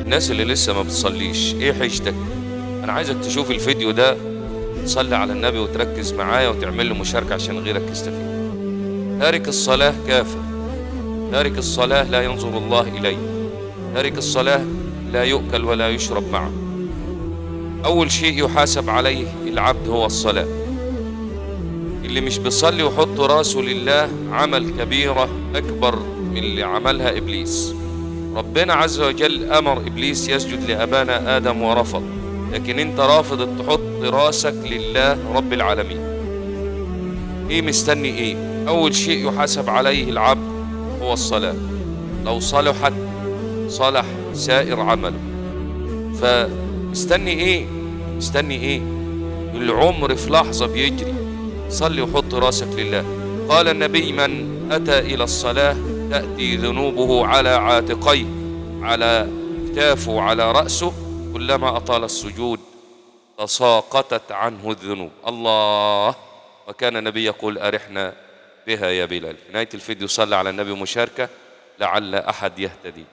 الناس اللي لسه ما بتصليش ايه حيشتك؟ انا عايزك تشوف الفيديو ده، تصلي على النبي وتركز معايا وتعمل له مشاركة عشان غيرك يستفيد. تارك الصلاة كافر، تارك الصلاة لا ينظر الله إليه، تارك الصلاة لا يؤكل ولا يشرب معه. أول شيء يحاسب عليه العبد هو الصلاة. اللي مش بيصلي ويحط راسه لله عمل كبيرة أكبر من اللي عملها إبليس. ربنا عز وجل أمر إبليس يسجد لأبانا آدم ورفض، لكن أنت رافض تحط راسك لله رب العالمين. إيه مستني إيه؟ أول شيء يحاسب عليه العبد هو الصلاة. لو صلحت صلح سائر عمله. فمستني إيه؟ مستني إيه؟ العمر في لحظة بيجري. صلي وحط راسك لله. قال النبي: من أتى إلى الصلاة تأتي ذنوبه على عاتقيه، على كتافه على رأسه، كلما أطال السجود تساقطت عنه الذنوب. الله. وكان النبي يقول: أرحنا بها يا بلال. في نهاية الفيديو صلى على النبي مشاركة لعل أحد يهتدي.